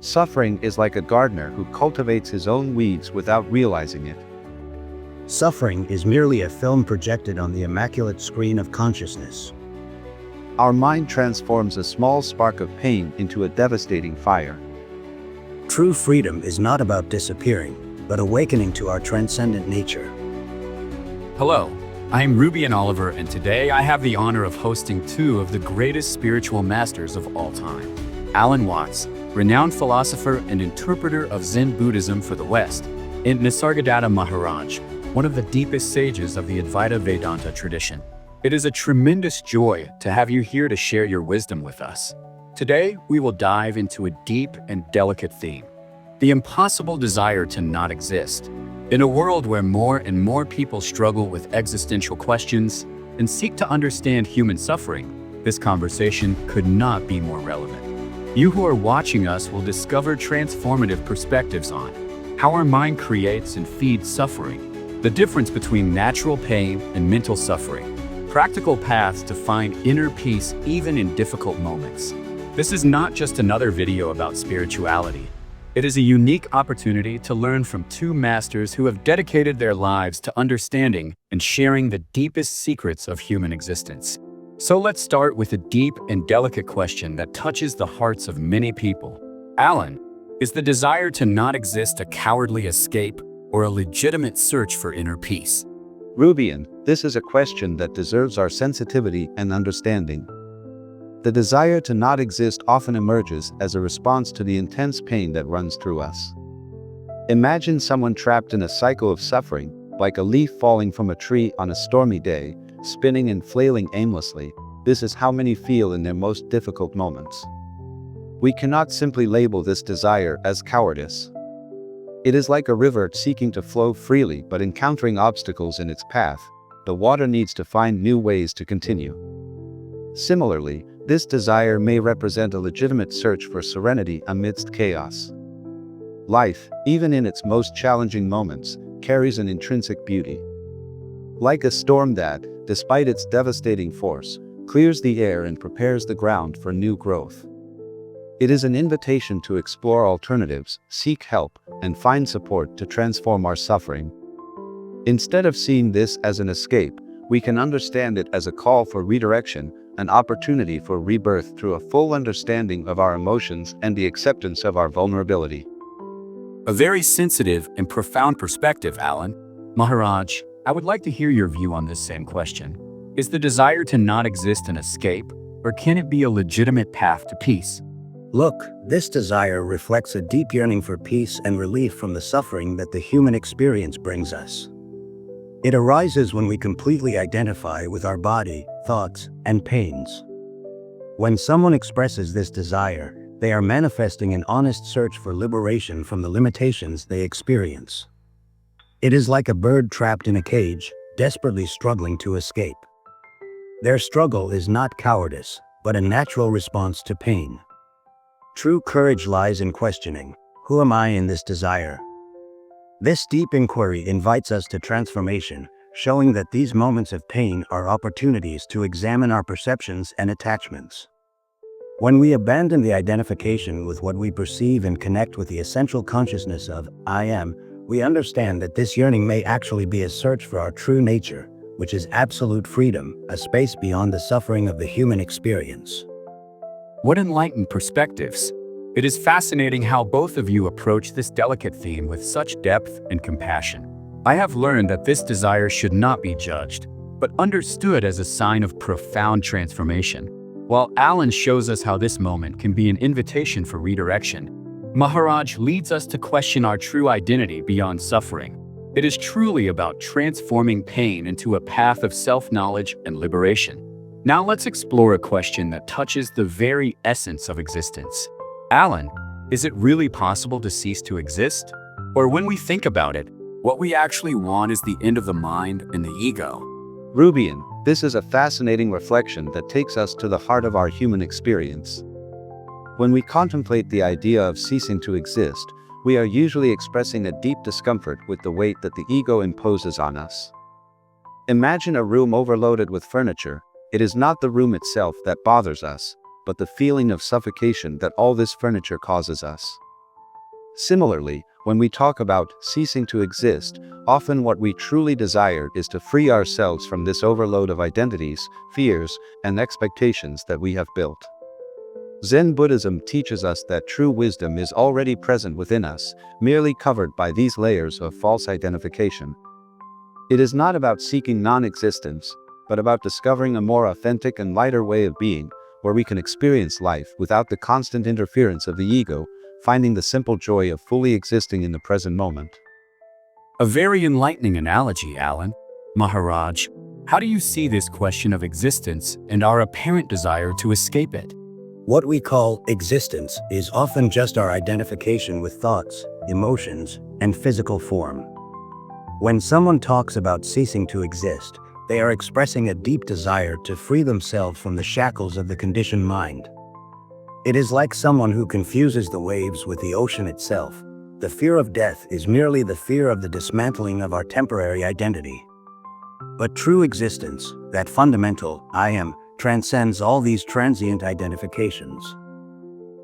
Suffering is like a gardener who cultivates his own weeds without realizing it. Suffering is merely a film projected on the immaculate screen of consciousness. Our mind transforms a small spark of pain into a devastating fire. True freedom is not about disappearing, but awakening to our transcendent nature. Hello, I'm Ruby Oliver, and today I have the honor of hosting two of the greatest spiritual masters of all time. Alan Watts, renowned philosopher and interpreter of Zen Buddhism for the West, and Nisargadatta Maharaj, one of the deepest sages of the Advaita Vedanta tradition. It is a tremendous joy to have you here to share your wisdom with us. Today, we will dive into a deep and delicate theme: the impossible desire to not exist. In a world where more and more people struggle with existential questions and seek to understand human suffering, this conversation could not be more relevant. You who are watching us will discover transformative perspectives on how our mind creates and feeds suffering, the difference between natural pain and mental suffering, practical paths to find inner peace even in difficult moments. This is not just another video about spirituality. It is a unique opportunity to learn from two masters who have dedicated their lives to understanding and sharing the deepest secrets of human existence. So let's start with a deep and delicate question that touches the hearts of many people. Alan, is the desire to not exist a cowardly escape or a legitimate search for inner peace? Rubian, this is a question that deserves our sensitivity and understanding. The desire to not exist often emerges as a response to the intense pain that runs through us. Imagine someone trapped in a cycle of suffering, like a leaf falling from a tree on a stormy day, spinning and flailing aimlessly. This is how many feel in their most difficult moments. We cannot simply label this desire as cowardice. It is like a river seeking to flow freely but encountering obstacles in its path. The water needs to find new ways to continue. Similarly, this desire may represent a legitimate search for serenity amidst chaos. Life, even in its most challenging moments, carries an intrinsic beauty. Like a storm that, despite its devastating force, clears the air and prepares the ground for new growth. It is an invitation to explore alternatives, seek help, and find support to transform our suffering. Instead of seeing this as an escape, we can understand it as a call for redirection, an opportunity for rebirth through a full understanding of our emotions and the acceptance of our vulnerability. A very sensitive and profound perspective, Alan. Maharaj, I would like to hear your view on this same question. Is the desire to not exist an escape, or can it be a legitimate path to peace? Look, this desire reflects a deep yearning for peace and relief from the suffering that the human experience brings us. It arises when we completely identify with our body, thoughts, and pains. When someone expresses this desire, they are manifesting an honest search for liberation from the limitations they experience. It is like a bird trapped in a cage, desperately struggling to escape. Their struggle is not cowardice, but a natural response to pain. True courage lies in questioning, who am I in this desire? This deep inquiry invites us to transformation, showing that these moments of pain are opportunities to examine our perceptions and attachments. When we abandon the identification with what we perceive and connect with the essential consciousness of I am, we understand that this yearning may actually be a search for our true nature, which is absolute freedom, a space beyond the suffering of the human experience. What enlightened perspectives! It is fascinating how both of you approach this delicate theme with such depth and compassion. I have learned that this desire should not be judged, but understood as a sign of profound transformation. While Alan shows us how this moment can be an invitation for redirection, Maharaj leads us to question our true identity beyond suffering. It is truly about transforming pain into a path of self-knowledge and liberation. Now let's explore a question that touches the very essence of existence. Alan, is it really possible to cease to exist? Or when we think about it, what we actually want is the end of the mind and the ego? Rubian, this is a fascinating reflection that takes us to the heart of our human experience. When we contemplate the idea of ceasing to exist, we are usually expressing a deep discomfort with the weight that the ego imposes on us. Imagine a room overloaded with furniture. It is not the room itself that bothers us, but the feeling of suffocation that all this furniture causes us. Similarly, when we talk about ceasing to exist, often what we truly desire is to free ourselves from this overload of identities, fears, and expectations that we have built. Zen Buddhism teaches us that true wisdom is already present within us, merely covered by these layers of false identification. It is not about seeking non-existence, but about discovering a more authentic and lighter way of being, where we can experience life without the constant interference of the ego, finding the simple joy of fully existing in the present moment. A very enlightening analogy, Alan. Maharaj, how do you see this question of existence and our apparent desire to escape it? What we call existence is often just our identification with thoughts, emotions, and physical form. When someone talks about ceasing to exist, they are expressing a deep desire to free themselves from the shackles of the conditioned mind. It is like someone who confuses the waves with the ocean itself. The fear of death is merely the fear of the dismantling of our temporary identity. But true existence, that fundamental I am, transcends all these transient identifications.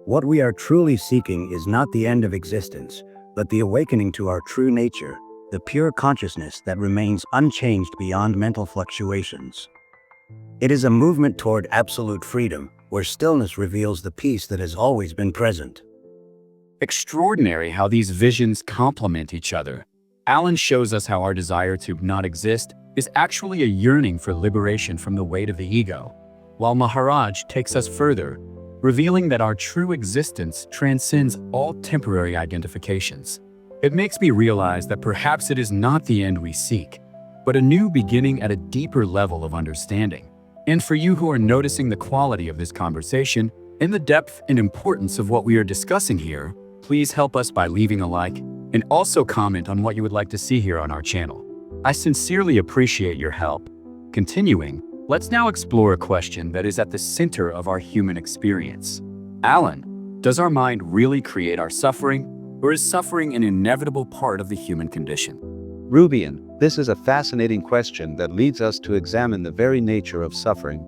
What we are truly seeking is not the end of existence, but the awakening to our true nature, the pure consciousness that remains unchanged beyond mental fluctuations. It is a movement toward absolute freedom, where stillness reveals the peace that has always been present. Extraordinary how these visions complement each other. Alan shows us how our desire to not exist is actually a yearning for liberation from the weight of the ego, while Maharaj takes us further, revealing that our true existence transcends all temporary identifications. It makes me realize that perhaps it is not the end we seek, but a new beginning at a deeper level of understanding. And for you who are noticing the quality of this conversation and the depth and importance of what we are discussing here, please help us by leaving a like and also comment on what you would like to see here on our channel. I sincerely appreciate your help. Continuing, let's now explore a question that is at the center of our human experience. Alan, does our mind really create our suffering, or is suffering an inevitable part of the human condition? Rubian, this is a fascinating question that leads us to examine the very nature of suffering.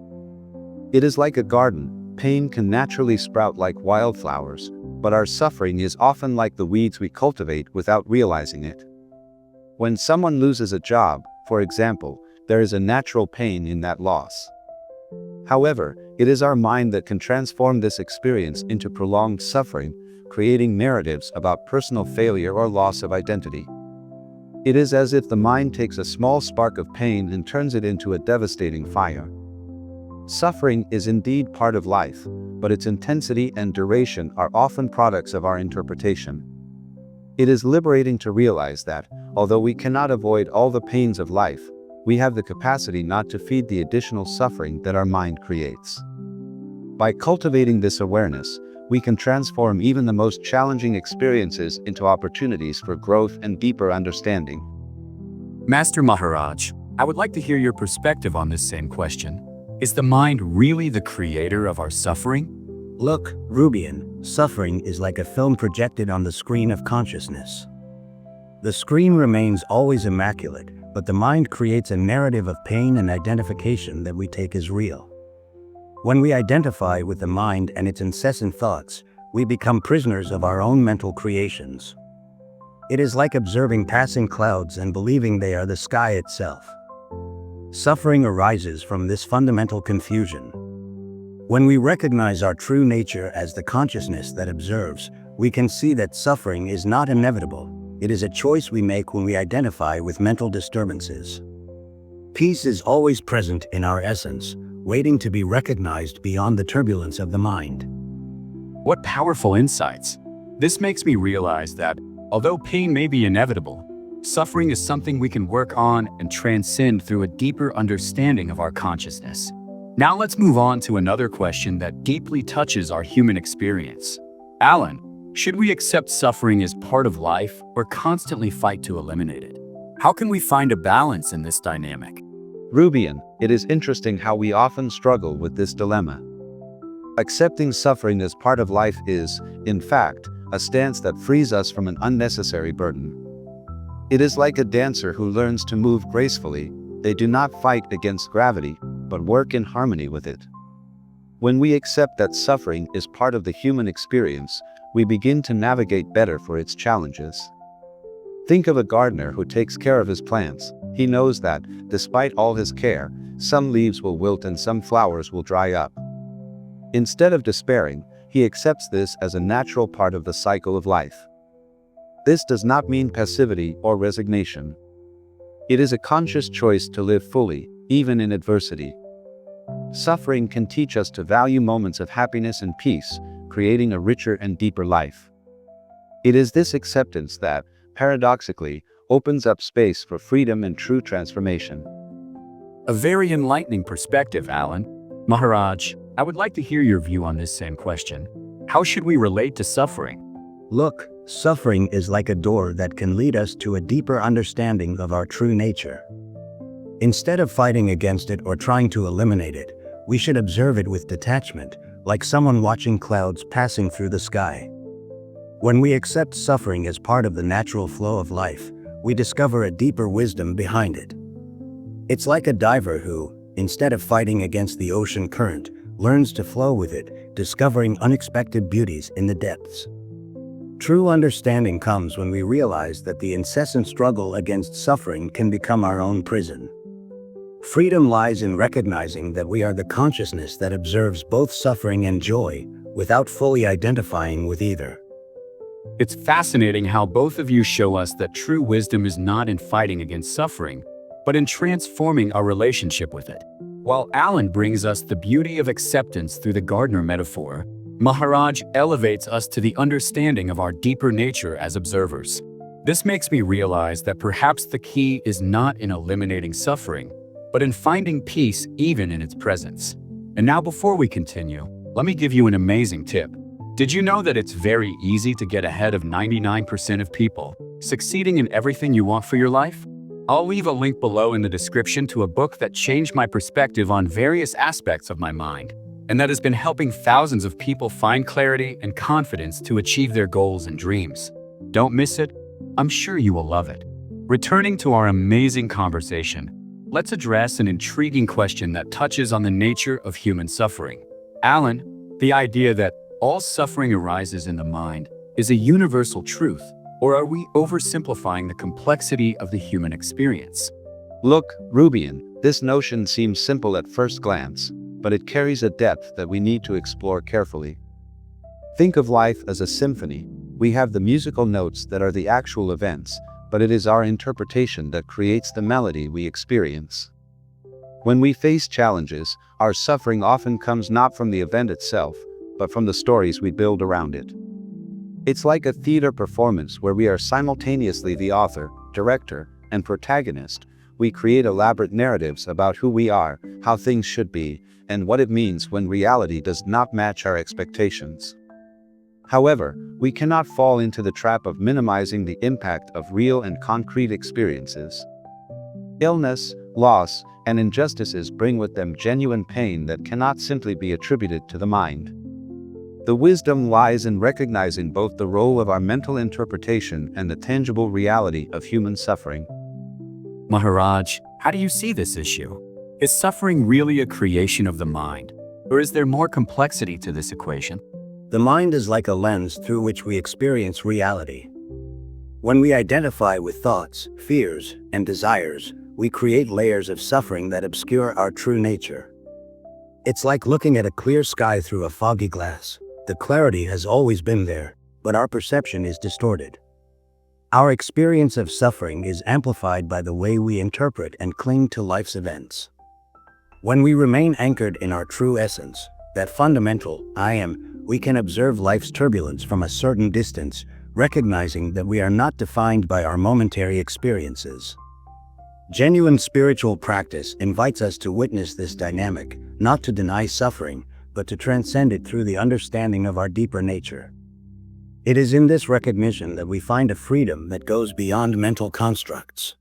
It is like a garden. Pain can naturally sprout like wildflowers, but our suffering is often like the weeds we cultivate without realizing it. When someone loses a job, for example, there is a natural pain in that loss. However, it is our mind that can transform this experience into prolonged suffering, creating narratives about personal failure or loss of identity. It is as if the mind takes a small spark of pain and turns it into a devastating fire. Suffering is indeed part of life, but its intensity and duration are often products of our interpretation. It is liberating to realize that, although we cannot avoid all the pains of life, we have the capacity not to feed the additional suffering that our mind creates. By cultivating this awareness, we can transform even the most challenging experiences into opportunities for growth and deeper understanding. Master Maharaj, I would like to hear your perspective on this same question. Is the mind really the creator of our suffering? Look, Rubian, suffering is like a film projected on the screen of consciousness. The screen remains always immaculate, but the mind creates a narrative of pain and identification that we take as real. When we identify with the mind and its incessant thoughts, we become prisoners of our own mental creations. It is like observing passing clouds and believing they are the sky itself. Suffering arises from this fundamental confusion. When we recognize our true nature as the consciousness that observes, we can see that suffering is not inevitable. It is a choice we make when we identify with mental disturbances. Peace is always present in our essence, waiting to be recognized beyond the turbulence of the mind. What powerful insights! This makes me realize that, although pain may be inevitable, suffering is something we can work on and transcend through a deeper understanding of our consciousness. Now let's move on to another question that deeply touches our human experience. Alan, should we accept suffering as part of life or constantly fight to eliminate it? How can we find a balance in this dynamic? Rubian, it is interesting how we often struggle with this dilemma. Accepting suffering as part of life is, in fact, a stance that frees us from an unnecessary burden. It is like a dancer who learns to move gracefully. They do not fight against gravity, but work in harmony with it. When we accept that suffering is part of the human experience, we begin to navigate better for its challenges. Think of a gardener who takes care of his plants. He knows that, despite all his care, some leaves will wilt and some flowers will dry up. Instead of despairing, he accepts this as a natural part of the cycle of life. This does not mean passivity or resignation. It is a conscious choice to live fully, even in adversity. Suffering can teach us to value moments of happiness and peace, creating a richer and deeper life. It is this acceptance that, paradoxically, opens up space for freedom and true transformation. A very enlightening perspective, Alan. Maharaj, I would like to hear your view on this same question. How should we relate to suffering? Look, suffering is like a door that can lead us to a deeper understanding of our true nature. Instead of fighting against it or trying to eliminate it, we should observe it with detachment, like someone watching clouds passing through the sky. When we accept suffering as part of the natural flow of life, we discover a deeper wisdom behind it. It's like a diver who, instead of fighting against the ocean current, learns to flow with it, discovering unexpected beauties in the depths. True understanding comes when we realize that the incessant struggle against suffering can become our own prison. Freedom lies in recognizing that we are the consciousness that observes both suffering and joy, without fully identifying with either. It's fascinating how both of you show us that true wisdom is not in fighting against suffering, but in transforming our relationship with it. While Alan brings us the beauty of acceptance through the gardener metaphor, Maharaj elevates us to the understanding of our deeper nature as observers. This makes me realize that perhaps the key is not in eliminating suffering, but in finding peace even in its presence. And now, before we continue, let me give you an amazing tip. Did you know that it's very easy to get ahead of 99% of people, succeeding in everything you want for your life? I'll leave a link below in the description to a book that changed my perspective on various aspects of my mind, and that has been helping thousands of people find clarity and confidence to achieve their goals and dreams. Don't miss it. I'm sure you will love it. Returning to our amazing conversation, let's address an intriguing question that touches on the nature of human suffering. Alan, the idea that all suffering arises in the mind is a universal truth, or are we oversimplifying the complexity of the human experience? Look, Rubian, this notion seems simple at first glance, but it carries a depth that we need to explore carefully. Think of life as a symphony. We have the musical notes that are the actual events, but it is our interpretation that creates the melody we experience. When we face challenges, our suffering often comes not from the event itself, but from the stories we build around it. It's like a theater performance where we are simultaneously the author, director, and protagonist. We create elaborate narratives about who we are, how things should be, and what it means when reality does not match our expectations. However, we cannot fall into the trap of minimizing the impact of real and concrete experiences. Illness, loss, and injustices bring with them genuine pain that cannot simply be attributed to the mind. The wisdom lies in recognizing both the role of our mental interpretation and the tangible reality of human suffering. Maharaj, how do you see this issue? Is suffering really a creation of the mind, or is there more complexity to this equation? The mind is like a lens through which we experience reality. When we identify with thoughts, fears, and desires, we create layers of suffering that obscure our true nature. It's like looking at a clear sky through a foggy glass. The clarity has always been there, but our perception is distorted. Our experience of suffering is amplified by the way we interpret and cling to life's events. When we remain anchored in our true essence, that fundamental I am, we can observe life's turbulence from a certain distance, recognizing that we are not defined by our momentary experiences. Genuine spiritual practice invites us to witness this dynamic, not to deny suffering, but to transcend it through the understanding of our deeper nature. It is in this recognition that we find a freedom that goes beyond mental constructs.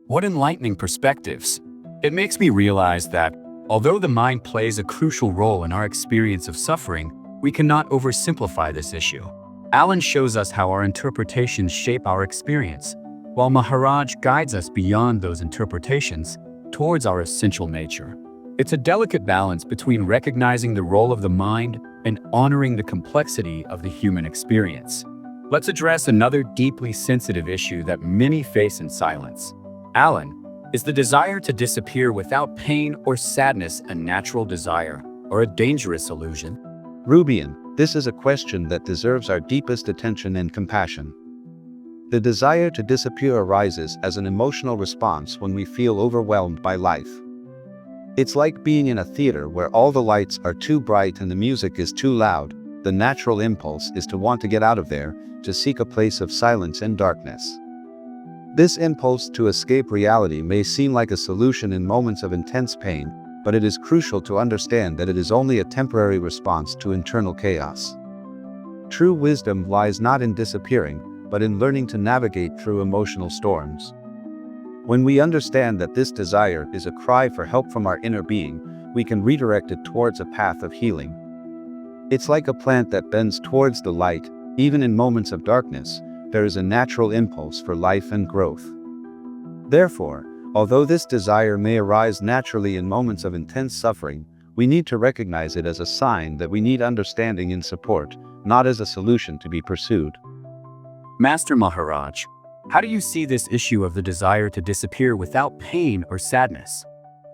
What enlightening perspectives! It makes me realize that, although the mind plays a crucial role in our experience of suffering, we cannot oversimplify this issue. Alan shows us how our interpretations shape our experience, while Maharaj guides us beyond those interpretations towards our essential nature. It's a delicate balance between recognizing the role of the mind and honoring the complexity of the human experience. Let's address another deeply sensitive issue that many face in silence. Alan, is the desire to disappear without pain or sadness a natural desire or a dangerous illusion? Rubian, this is a question that deserves our deepest attention and compassion. The desire to disappear arises as an emotional response when we feel overwhelmed by life. It's like being in a theater where all the lights are too bright and the music is too loud. The natural impulse is to want to get out of there, to seek a place of silence and darkness. This impulse to escape reality may seem like a solution in moments of intense pain, but it is crucial to understand that it is only a temporary response to internal chaos. True wisdom lies not in disappearing, but in learning to navigate through emotional storms. When we understand that this desire is a cry for help from our inner being, we can redirect it towards a path of healing. It's like a plant that bends towards the light. Even in moments of darkness, there is a natural impulse for life and growth. Therefore, although this desire may arise naturally in moments of intense suffering, we need to recognize it as a sign that we need understanding and support, not as a solution to be pursued. Master Maharaj, how do you see this issue of the desire to disappear without pain or sadness?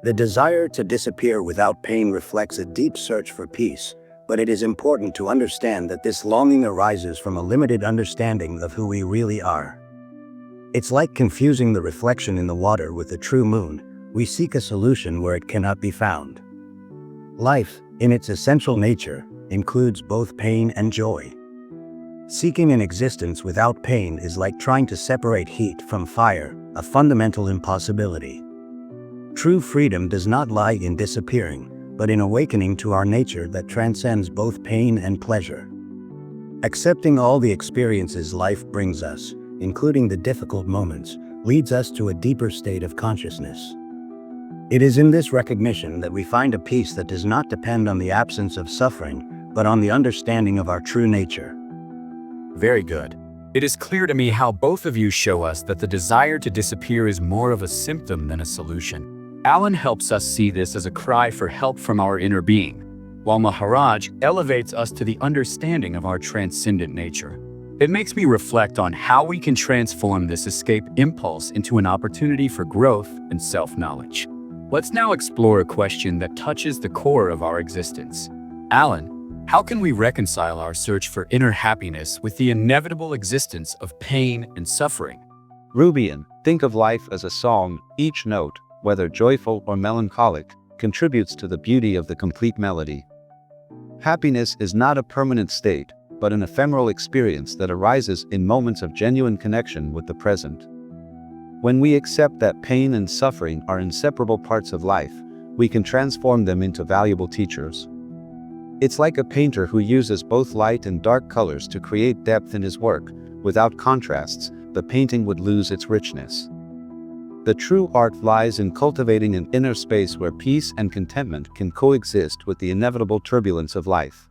The desire to disappear without pain reflects a deep search for peace, but it is important to understand that this longing arises from a limited understanding of who we really are. It's like confusing the reflection in the water with the true moon. We seek a solution where it cannot be found. Life, in its essential nature, includes both pain and joy. Seeking an existence without pain is like trying to separate heat from fire, a fundamental impossibility. True freedom does not lie in disappearing, but in awakening to our nature that transcends both pain and pleasure. Accepting all the experiences life brings us, including the difficult moments, leads us to a deeper state of consciousness. It is in this recognition that we find a peace that does not depend on the absence of suffering, but on the understanding of our true nature. Very good. It is clear to me how both of you show us that the desire to disappear is more of a symptom than a solution. Alan helps us see this as a cry for help from our inner being, while Maharaj elevates us to the understanding of our transcendent nature. It makes me reflect on how we can transform this escape impulse into an opportunity for growth and self-knowledge. Let's now explore a question that touches the core of our existence. Alan, how can we reconcile our search for inner happiness with the inevitable existence of pain and suffering? Rubian, think of life as a song. Each note, whether joyful or melancholic, contributes to the beauty of the complete melody. Happiness is not a permanent state, but an ephemeral experience that arises in moments of genuine connection with the present. When we accept that pain and suffering are inseparable parts of life, we can transform them into valuable teachers. It's like a painter who uses both light and dark colors to create depth in his work. Without contrasts, the painting would lose its richness. The true art lies in cultivating an inner space where peace and contentment can coexist with the inevitable turbulence of life.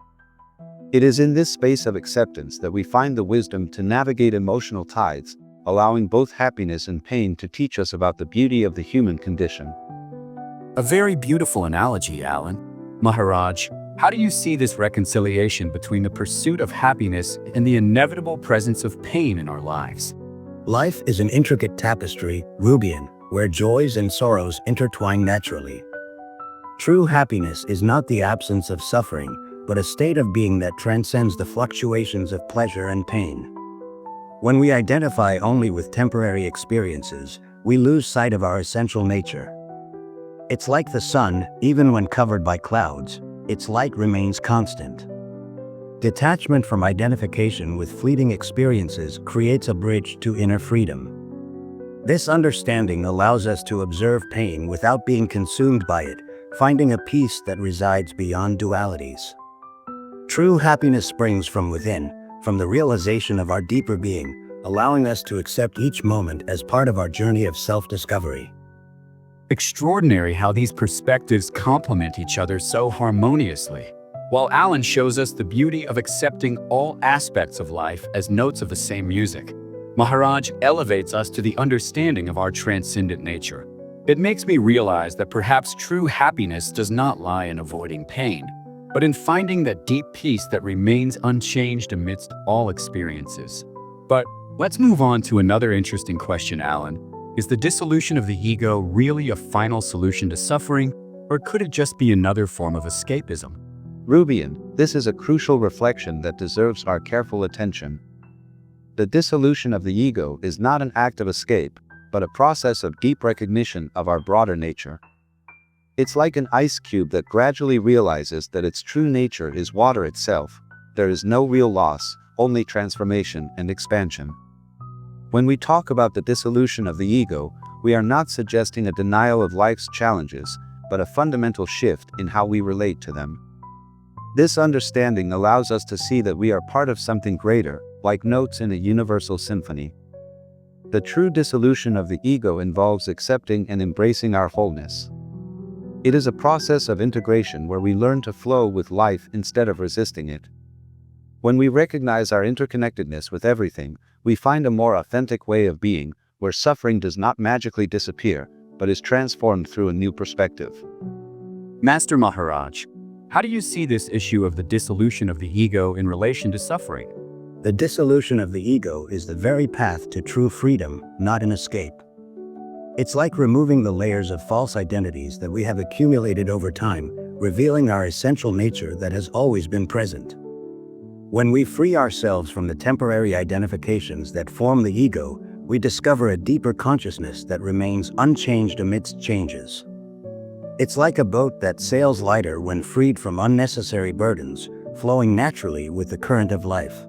It is in this space of acceptance that we find the wisdom to navigate emotional tides, allowing both happiness and pain to teach us about the beauty of the human condition. A very beautiful analogy, Alan. Maharaj, how do you see this reconciliation between the pursuit of happiness and the inevitable presence of pain in our lives? Life is an intricate tapestry, Rubian, where joys and sorrows intertwine naturally. True happiness is not the absence of suffering, but a state of being that transcends the fluctuations of pleasure and pain. When we identify only with temporary experiences, we lose sight of our essential nature. It's like the sun, even when covered by clouds, its light remains constant. Detachment from identification with fleeting experiences creates a bridge to inner freedom. This understanding allows us to observe pain without being consumed by it, finding a peace that resides beyond dualities. True happiness springs from within, from the realization of our deeper being, allowing us to accept each moment as part of our journey of self-discovery. Extraordinary how these perspectives complement each other so harmoniously. While Alan shows us the beauty of accepting all aspects of life as notes of the same music, Maharaj elevates us to the understanding of our transcendent nature. It makes me realize that perhaps true happiness does not lie in avoiding pain, but in finding that deep peace that remains unchanged amidst all experiences. But let's move on to another interesting question, Alan. Is the dissolution of the ego really a final solution to suffering, or could it just be another form of escapism? Rubian, this is a crucial reflection that deserves our careful attention. The dissolution of the ego is not an act of escape, but a process of deep recognition of our broader nature. It's like an ice cube that gradually realizes that its true nature is water itself. There is no real loss, only transformation and expansion. When we talk about the dissolution of the ego, we are not suggesting a denial of life's challenges, but a fundamental shift in how we relate to them. This understanding allows us to see that we are part of something greater, like notes in a universal symphony. The true dissolution of the ego involves accepting and embracing our wholeness. It is a process of integration where we learn to flow with life instead of resisting it. When we recognize our interconnectedness with everything, we find a more authentic way of being, where suffering does not magically disappear, but is transformed through a new perspective. Master Maharaj, how do you see this issue of the dissolution of the ego in relation to suffering? The dissolution of the ego is the very path to true freedom, not an escape. It's like removing the layers of false identities that we have accumulated over time, revealing our essential nature that has always been present. When we free ourselves from the temporary identifications that form the ego, we discover a deeper consciousness that remains unchanged amidst changes. It's like a boat that sails lighter when freed from unnecessary burdens, flowing naturally with the current of life.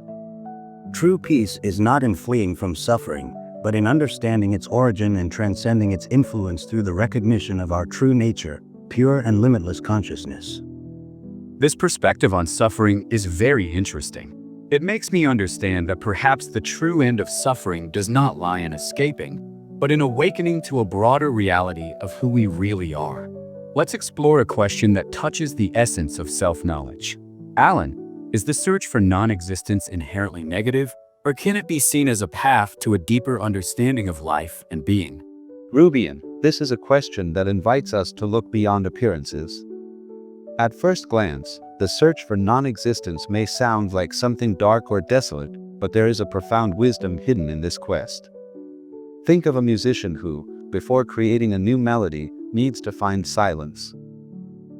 True peace is not in fleeing from suffering, but in understanding its origin and transcending its influence through the recognition of our true nature, pure and limitless consciousness. This perspective on suffering is very interesting. It makes me understand that perhaps the true end of suffering does not lie in escaping, but in awakening to a broader reality of who we really are. Let's explore a question that touches the essence of self-knowledge. Alan, is the search for non-existence inherently negative, or can it be seen as a path to a deeper understanding of life and being? Rubian, this is a question that invites us to look beyond appearances. At first glance, the search for non-existence may sound like something dark or desolate, but there is a profound wisdom hidden in this quest. Think of a musician who, before creating a new melody, needs to find silence.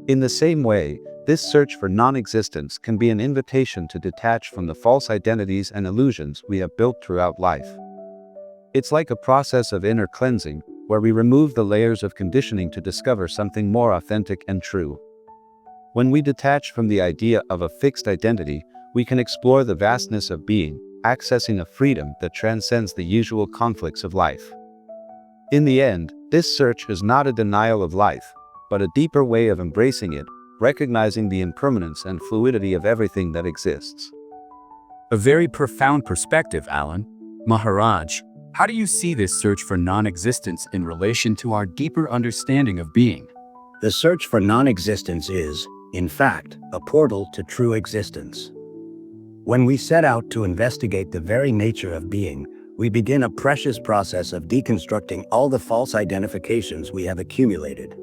In the same way, this search for non-existence can be an invitation to detach from the false identities and illusions we have built throughout life. It's like a process of inner cleansing, where we remove the layers of conditioning to discover something more authentic and true. When we detach from the idea of a fixed identity, we can explore the vastness of being, accessing a freedom that transcends the usual conflicts of life. In the end, this search is not a denial of life, but a deeper way of embracing it, recognizing the impermanence and fluidity of everything that exists. A very profound perspective, Alan. Maharaj, how do you see this search for non-existence in relation to our deeper understanding of being? The search for non-existence is, in fact, a portal to true existence. When we set out to investigate the very nature of being, we begin a precious process of deconstructing all the false identifications we have accumulated.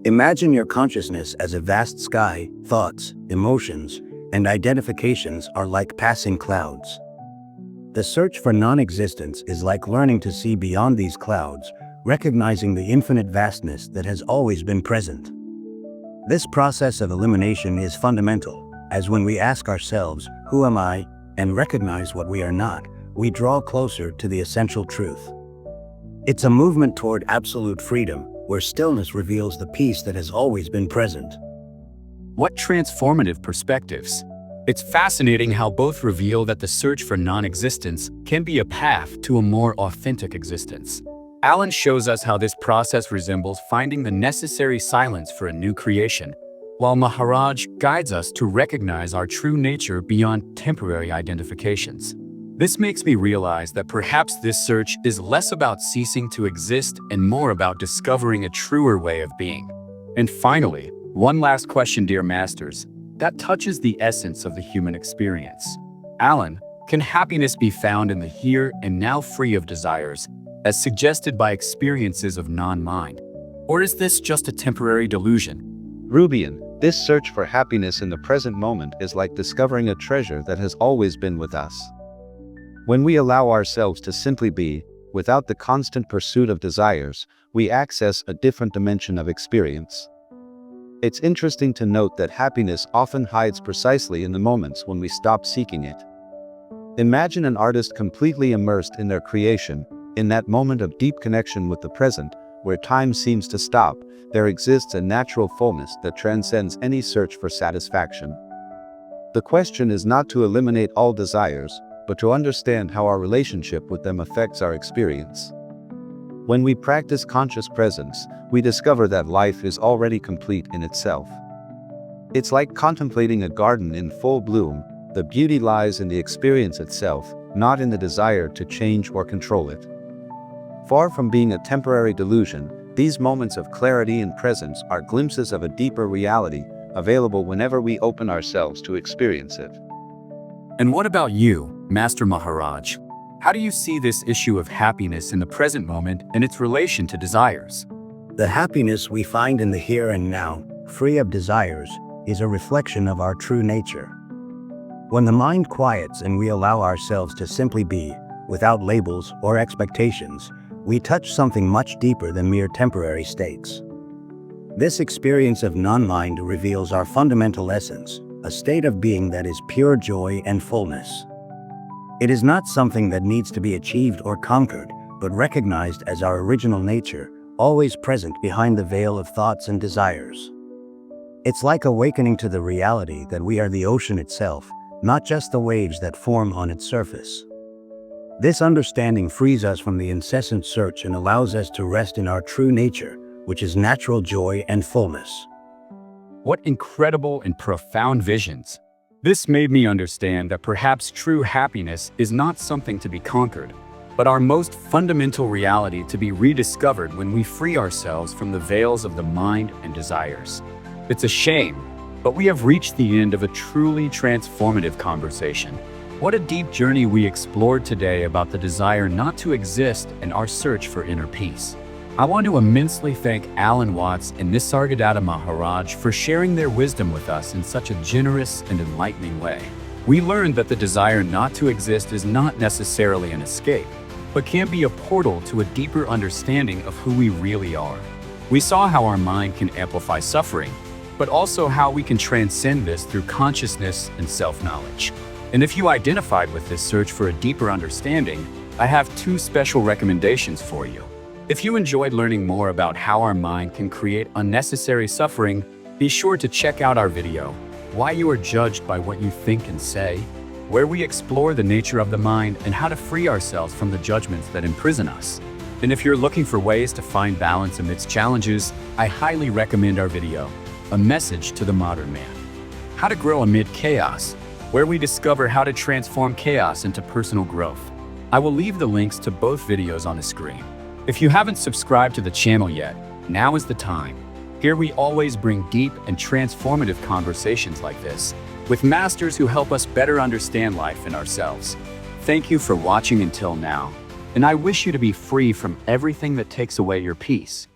Imagine your consciousness as a vast sky. Thoughts, emotions, and identifications are like passing clouds. The search for non-existence is like learning to see beyond these clouds, recognizing the infinite vastness that has always been present. This process of elimination is fundamental, as when we ask ourselves, "Who am I?" and recognize what we are not, we draw closer to the essential truth. It's a movement toward absolute freedom, where stillness reveals the peace that has always been present. What transformative perspectives! It's fascinating how both reveal that the search for non-existence can be a path to a more authentic existence. Alan shows us how this process resembles finding the necessary silence for a new creation, while Maharaj guides us to recognize our true nature beyond temporary identifications. This makes me realize that perhaps this search is less about ceasing to exist and more about discovering a truer way of being. And finally, one last question, dear masters, that touches the essence of the human experience. Alan, can happiness be found in the here and now free of desires, as suggested by experiences of non-mind? Or is this just a temporary delusion? Rubian, This search for happiness in the present moment is like discovering a treasure that has always been with us. When we allow ourselves to simply be, without the constant pursuit of desires, we access a different dimension of experience. It's interesting to note that happiness often hides precisely in the moments when we stop seeking it. Imagine an artist completely immersed in their creation. In that moment of deep connection with the present, where time seems to stop, there exists a natural fullness that transcends any search for satisfaction. The question is not to eliminate all desires, but to understand how our relationship with them affects our experience. When we practice conscious presence, we discover that life is already complete in itself. It's like contemplating a garden in full bloom. The beauty lies in the experience itself, not in the desire to change or control it. Far from being a temporary delusion, these moments of clarity and presence are glimpses of a deeper reality, available whenever we open ourselves to experience it. And what about you, Master Maharaj? How do you see this issue of happiness in the present moment and its relation to desires? The happiness we find in the here and now, free of desires, is a reflection of our true nature. When the mind quiets and we allow ourselves to simply be, without labels or expectations, we touch something much deeper than mere temporary states. This experience of non-mind reveals our fundamental essence, a state of being that is pure joy and fullness. It is not something that needs to be achieved or conquered, but recognized as our original nature, always present behind the veil of thoughts and desires. It's like awakening to the reality that we are the ocean itself, not just the waves that form on its surface. This understanding frees us from the incessant search and allows us to rest in our true nature, which is natural joy and fullness. What incredible and profound visions! This made me understand that perhaps true happiness is not something to be conquered, but our most fundamental reality to be rediscovered when we free ourselves from the veils of the mind and desires. It's a shame, but we have reached the end of a truly transformative conversation. What a deep journey we explored today about the desire not to exist and our search for inner peace. I want to immensely thank Alan Watts and Nisargadatta Maharaj for sharing their wisdom with us in such a generous and enlightening way. We learned that the desire not to exist is not necessarily an escape, but can be a portal to a deeper understanding of who we really are. We saw how our mind can amplify suffering, but also how we can transcend this through consciousness and self-knowledge. And if you identified with this search for a deeper understanding, I have two special recommendations for you. If you enjoyed learning more about how our mind can create unnecessary suffering, be sure to check out our video, Why You Are Judged by What You Think and Say, where we explore the nature of the mind and how to free ourselves from the judgments that imprison us. And if you're looking for ways to find balance amidst challenges, I highly recommend our video, A Message to the Modern Man, How to Grow Amid Chaos, where we discover how to transform chaos into personal growth. I will leave the links to both videos on the screen. If you haven't subscribed to the channel yet, now is the time. Here we always bring deep and transformative conversations like this, with masters who help us better understand life and ourselves. Thank you for watching until now, and I wish you to be free from everything that takes away your peace.